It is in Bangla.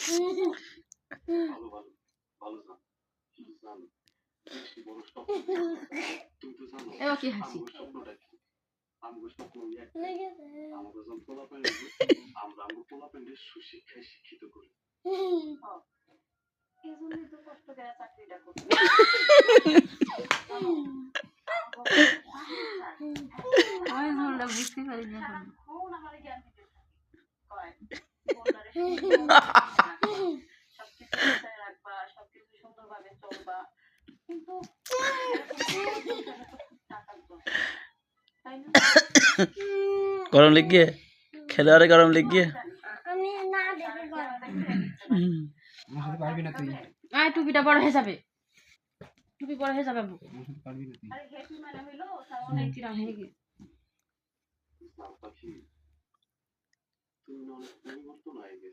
ভালো ভালো ভালো জান শুধু জান বেশি বড় স্বপ্ন দেখো না। তুমি তো জানো এবার কি হাসি আমার স্বপ্নটা কি আমার স্বপ্ন আমার যখন পোলাপান আমরা আমার পোলাপানদের সুশিক্ষায় শিক্ষিত করি এজন্যই তো কষ্ট করে চাকরিটা করতে আমি ভুলটা বুঝতে পারি না এখন। সারাক্ষণ আমার জ্ঞান দিতে থাকে কয় সবকিছু গুছায় রাখবা সবকিছু সুন্দরভাবে চলবা কিন্তু টাকার দরকার তাই না গরম লেগে খেলোয়াড়ে গরম লেগে আমি না দেখে আমার সাথে পারবি না তুই আয় টুপিটা বড় হয়ে যাবে টুপি বড় হয়ে যাবে আব্বু আমার সাথে পারবি না তুই আরে হেপি মানে হইলো অনেক কিরাম হয়ে গেছে পাখি তুমি অনেক পরিবর্তন হয়ে গেছে